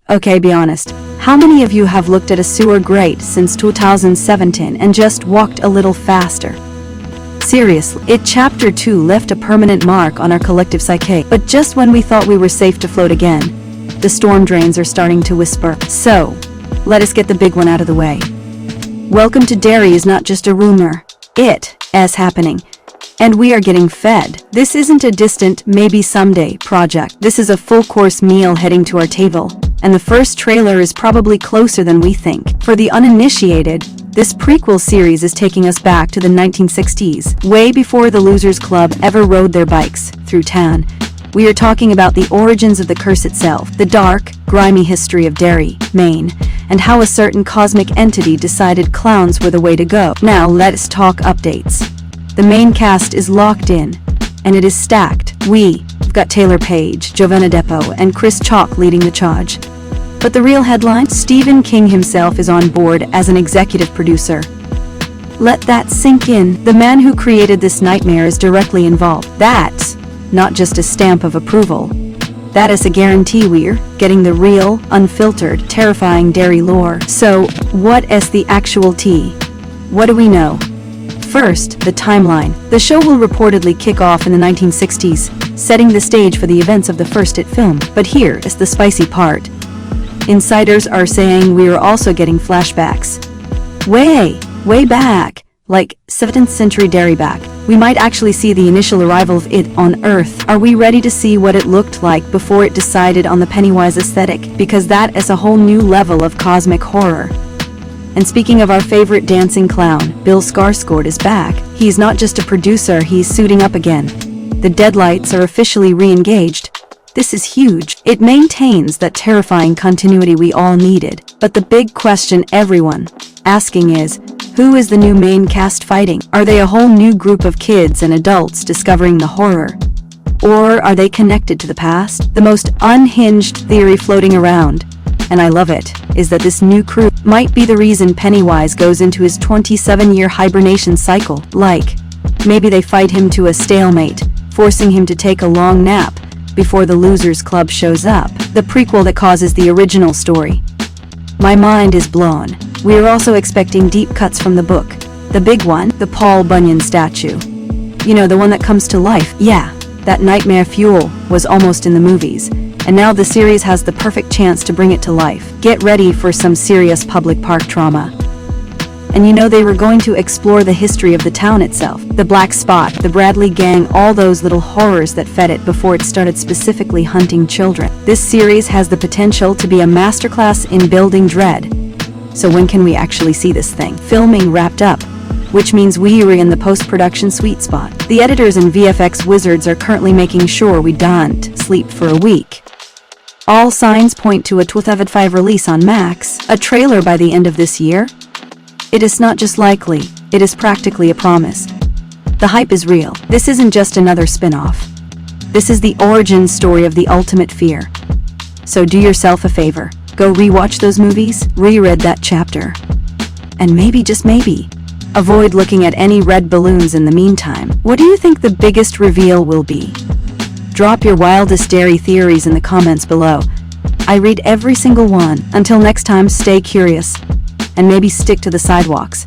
Okay, be honest. How many of you have looked at a sewer grate since 2017 and just walked a little faster? Seriously, Chapter 2 left a permanent mark on our collective psyche. But just when we thought we were safe to float again, the storm drains are starting to whisper. So, let us get the big one out of the way. Welcome to Derry is not just a rumor. It is happening. And we are getting fed. This isn't a distant, maybe someday project. This is a full-course meal heading to our table. And the first trailer is probably closer than we think. For the uninitiated, this prequel series is taking us back to the 1960s, way before the Losers Club ever rode their bikes through town. We are talking about the origins of the curse itself, the dark, grimy history of Derry, Maine, and how a certain cosmic entity decided clowns were the way to go. Now let's talk updates. The main cast is locked in, and it is stacked. We've got Taylor Page, Giovanna Depo, and Chris Chalk leading the charge. But the real headline? Stephen King himself is on board as an executive producer. Let that sink in. The man who created this nightmare is directly involved. That's not just a stamp of approval. That is a guarantee we're getting the real, unfiltered, terrifying Derry lore. So, what is the actual tea? What do we know? First, the timeline. The show will reportedly kick off in the 1960s, setting the stage for the events of the first hit film. But here is the spicy part. Insiders are saying we are also getting flashbacks. Way back, like 7th century Derry back. We might actually see the initial arrival of it on Earth. Are we ready to see what it looked like before it decided on the Pennywise aesthetic? Because that is a whole new level of cosmic horror. And speaking of our favorite dancing clown, Bill Skarsgård is back. He's not just a producer, he's suiting up again. The Deadlights are officially re-engaged. This is huge. It maintains that terrifying continuity we all needed. But the big question everyone asking is, who is the new main cast fighting? Are they a whole new group of kids and adults discovering the horror? Or are they connected to the past? The most unhinged theory floating around, and I love it, is that this new crew might be the reason Pennywise goes into his 27-year hibernation cycle. Like, maybe they fight him to a stalemate, forcing him to take a long nap before the Losers Club shows up, the prequel that causes the original story. My mind is blown. We are also expecting deep cuts from the book. The big one, the Paul Bunyan statue. You know, the one that comes to life. Yeah, that nightmare fuel was almost in the movies. And now the series has the perfect chance to bring it to life. Get ready for some serious public park trauma. And you know they were going to explore the history of the town itself. The Black Spot, the Bradley Gang, all those little horrors that fed it before it started specifically hunting children. This series has the potential to be a masterclass in building dread. So when can we actually see this thing? Filming wrapped up, which means we are in the post-production sweet spot. The editors and VFX wizards are currently making sure we don't sleep for a week. All signs point to a 2005 release on Max, a trailer by the end of this year. It is not just likely, it is practically a promise. The hype is real. This isn't just another spin-off. This is the origin story of the ultimate fear. So do yourself a favor. Go rewatch those movies, reread that chapter. And maybe, just maybe, avoid looking at any red balloons in the meantime. What do you think the biggest reveal will be? Drop your wildest Derry theories in the comments below. I read every single one. Until next time, stay curious. And maybe stick to the sidewalks.